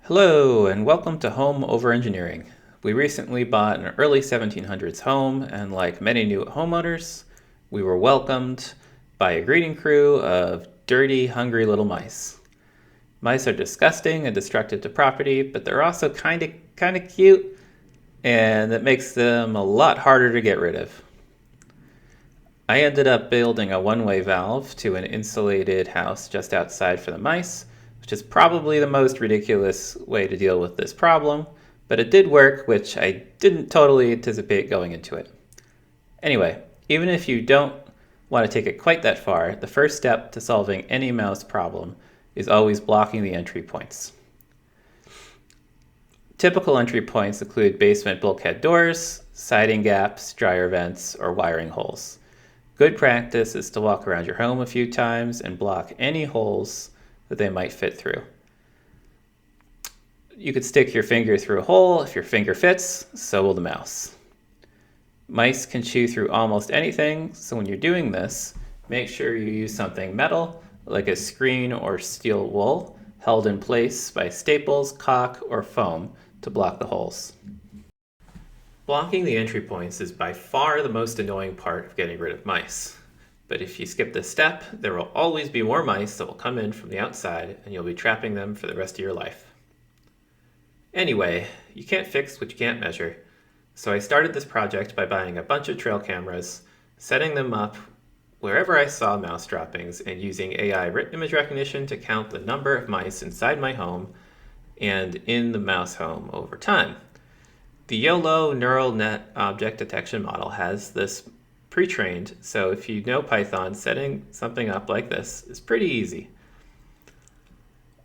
Hello, and welcome to Home Over Engineering. We recently bought an early 1700s home, and like many new homeowners, we were welcomed by a greeting crew of dirty, hungry little mice. Mice are disgusting and destructive to property, but they're also kind of cute, and that makes them a lot harder to get rid of. I ended up building a one-way valve to an insulated house just outside for the mice, which is probably the most ridiculous way to deal with this problem, but it did work, which I didn't totally anticipate going into it. Anyway, even if you don't want to take it quite that far, the first step to solving any mouse problem is always blocking the entry points. Typical entry points include basement bulkhead doors, siding gaps, dryer vents, or wiring holes. Good practice is to walk around your home a few times and block any holes that they might fit through. You could stick your finger through a hole. If your finger fits, so will the mouse. Mice can chew through almost anything, so when you're doing this, make sure you use something metal, like a screen or steel wool, held in place by staples, caulk, or foam to block the holes. Blocking the entry points is by far the most annoying part of getting rid of mice. But if you skip this step, there will always be more mice that will come in from the outside, and you'll be trapping them for the rest of your life. Anyway, you can't fix what you can't measure. So I started this project by buying a bunch of trail cameras, setting them up wherever I saw mouse droppings, and using AI image recognition to count the number of mice inside my home and in the mouse home over time. The YOLO neural net object detection model has this pre-trained, so if you know Python, setting something up like this is pretty easy.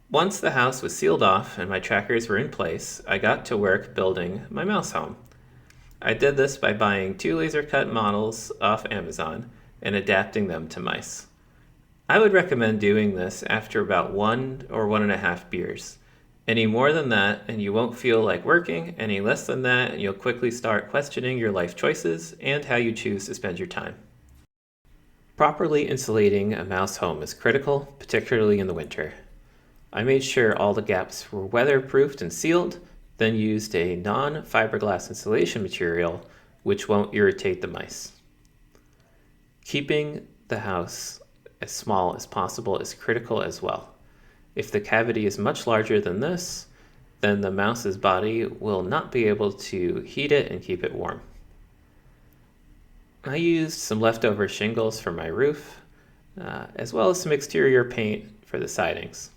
Once the house was sealed off and my trackers were in place, I got to work building my mouse home. I did this by buying 2 laser-cut models off Amazon and adapting them to mice. I would recommend doing this after about 1 or 1.5 beers. Any more than that, and you won't feel like working. Any less than that, and you'll quickly start questioning your life choices and how you choose to spend your time. Properly insulating a mouse home is critical, particularly in the winter. I made sure all the gaps were weatherproofed and sealed, then used a non-fiberglass insulation material which won't irritate the mice. Keeping the house as small as possible is critical as well. If the cavity is much larger than this, then the mouse's body will not be able to heat it and keep it warm. I used some leftover shingles for my roof, as well as some exterior paint for the sidings.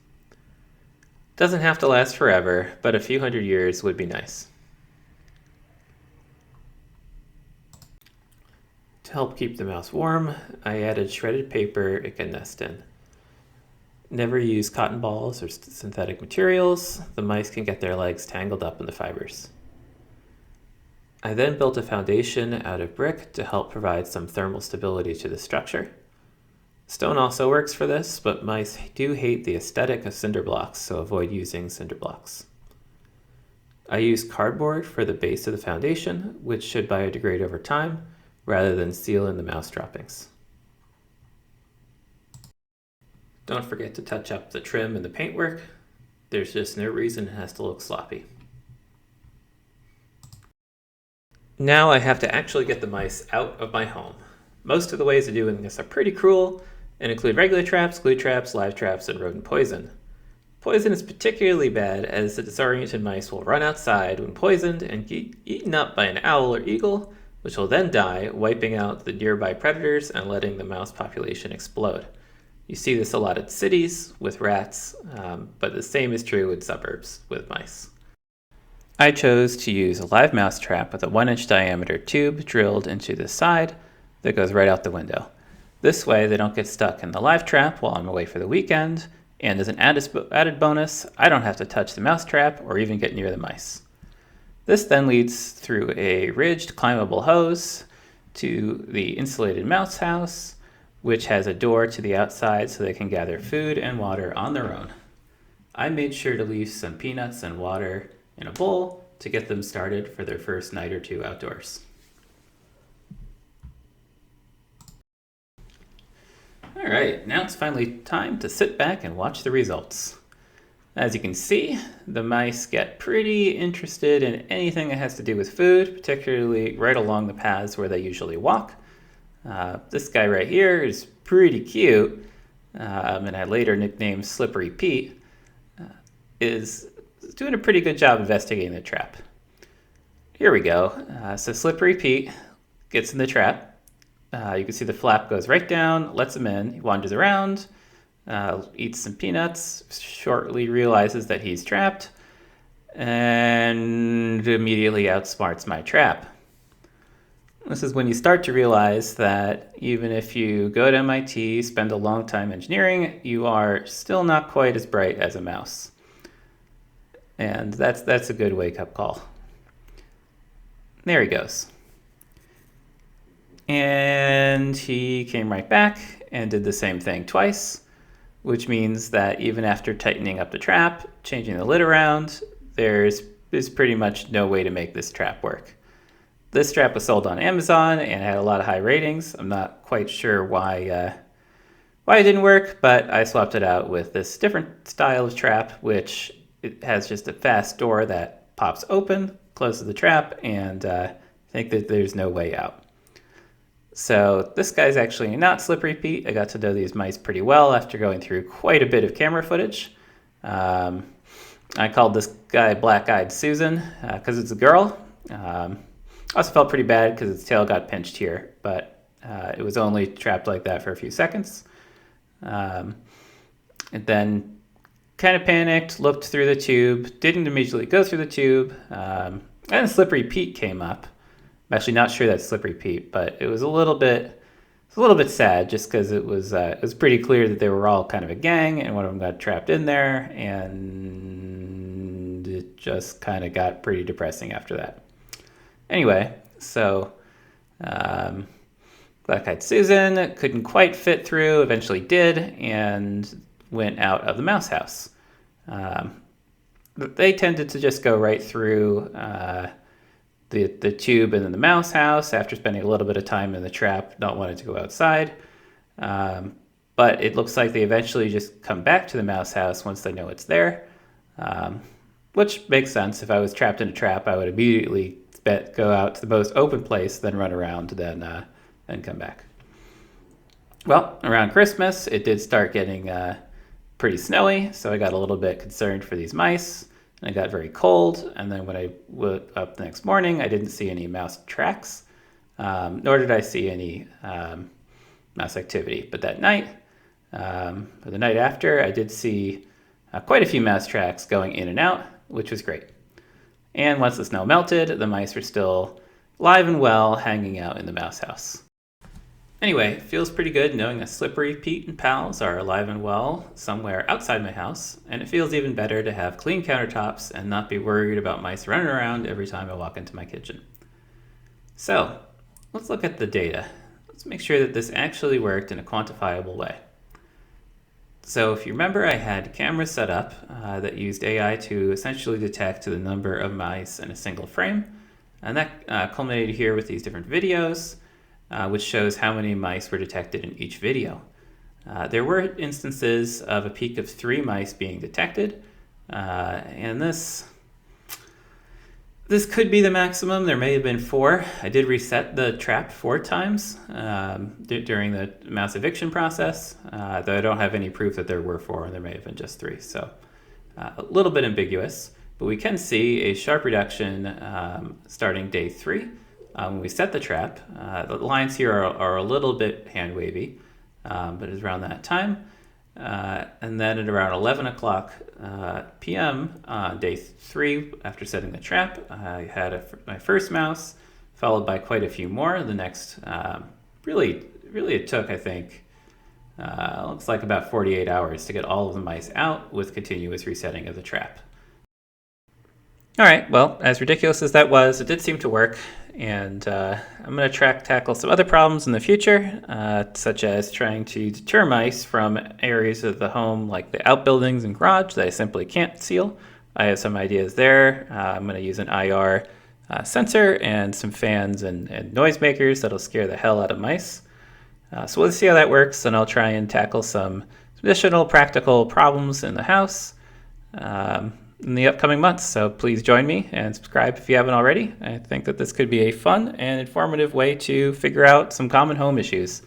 Doesn't have to last forever, but a few hundred years would be nice. To help keep the mouse warm, I added shredded paper it can nest in. Never use cotton balls or synthetic materials. The mice can get their legs tangled up in the fibers. I then built a foundation out of brick to help provide some thermal stability to the structure. Stone also works for this, but mice do hate the aesthetic of cinder blocks, so avoid using cinder blocks. I used cardboard for the base of the foundation, which should biodegrade over time, rather than seal in the mouse droppings. Don't forget to touch up the trim and the paintwork. There's just no reason it has to look sloppy. Now I have to actually get the mice out of my home. Most of the ways of doing this are pretty cruel and include regular traps, glue traps, live traps, and rodent poison. Poison is particularly bad as the disoriented mice will run outside when poisoned and get eaten up by an owl or eagle, which will then die, wiping out the nearby predators and letting the mouse population explode. You see this a lot at cities with rats, but the same is true in suburbs with mice. I chose to use a live mouse trap with a 1-inch diameter tube drilled into the side that goes right out the window. This way they don't get stuck in the live trap while I'm away for the weekend, and as an added bonus, I don't have to touch the mouse trap or even get near the mice. This then leads through a ridged climbable hose to the insulated mouse house, which has a door to the outside so they can gather food and water on their own. I made sure to leave some peanuts and water in a bowl to get them started for their first night or 2 outdoors. All right, now it's finally time to sit back and watch the results. As you can see, the mice get pretty interested in anything that has to do with food, particularly right along the paths where they usually walk. This guy right here is pretty cute, and I later nicknamed Slippery Pete, is doing a pretty good job investigating the trap. Here we go. So Slippery Pete gets in the trap. You can see the flap goes right down, lets him in. He wanders around, eats some peanuts, shortly realizes that he's trapped, and immediately outsmarts my trap. This is when you start to realize that even if you go to MIT, spend a long time engineering, you are still not quite as bright as a mouse. And that's a good wake-up call. There he goes. And he came right back and did the same thing twice, which means that even after tightening up the trap, changing the lid around, there's pretty much no way to make this trap work. This trap was sold on Amazon and had a lot of high ratings. I'm not quite sure why it didn't work, but I swapped it out with this different style of trap, which it has just a fast door that pops open, closes the trap, and I think that there's no way out. So this guy's actually not Slippery Pete. I got to know these mice pretty well after going through quite a bit of camera footage. I called this guy Black-Eyed Susan because it's a girl. I also felt pretty bad because its tail got pinched here, but it was only trapped like that for a few seconds. And then kind of panicked, looked through the tube, didn't immediately go through the tube, and Slippery Pete came up. I'm actually not sure that's Slippery Pete, but it was a little bit sad just because it was pretty clear that they were all kind of a gang, and one of them got trapped in there, and it just kind of got pretty depressing after that. Anyway, so Black-Eyed Susan couldn't quite fit through, eventually did, and went out of the mouse house. They tended to just go right through the tube and then the mouse house after spending a little bit of time in the trap, not wanting to go outside. But it looks like they eventually just come back to the mouse house once they know it's there, which makes sense. If I was trapped in a trap, I would immediately go out to the most open place, then run around, then come back. Well, around Christmas, it did start getting pretty snowy, so I got a little bit concerned for these mice, and it got very cold, and then when I woke up the next morning, I didn't see any mouse tracks, nor did I see any mouse activity. But that night, or the night after, I did see quite a few mouse tracks going in and out, which was great. And once the snow melted, the mice were still live and well, hanging out in the mouse house. Anyway, it feels pretty good knowing that Slippery Pete and pals are alive and well somewhere outside my house, and it feels even better to have clean countertops and not be worried about mice running around every time I walk into my kitchen. So, let's look at the data. Let's make sure that this actually worked in a quantifiable way. So if you remember, I had cameras set up that used AI to essentially detect the number of mice in a single frame. And that culminated here with these different videos, which shows how many mice were detected in each video. There were instances of a peak of 3 mice being detected, and this could be the maximum. There may have been 4. I did reset the trap 4 times during the mouse eviction process, though I don't have any proof that there were 4, and there may have been just 3. So a little bit ambiguous, but we can see a sharp reduction starting day 3. When we set the trap, the lines here are a little bit hand wavy, but it's around that time. And then at around 11 o'clock p.m. on day 3, after setting the trap, I had my first mouse, followed by quite a few more. The next, really it took, I think, looks like about 48 hours to get all of the mice out with continuous resetting of the trap. All right, well, as ridiculous as that was, it did seem to work, and I'm going to tackle some other problems in the future, such as trying to deter mice from areas of the home like the outbuildings and garage that I simply can't seal. I have some ideas there. I'm going to use an IR sensor and some fans and noisemakers that'll scare the hell out of mice. So we'll see how that works, and I'll try and tackle some additional practical problems in the house. in the upcoming months. So please join me and subscribe if you haven't already. I think that this could be a fun and informative way to figure out some common home issues.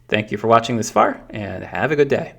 Thank you for watching this far, and have a good day.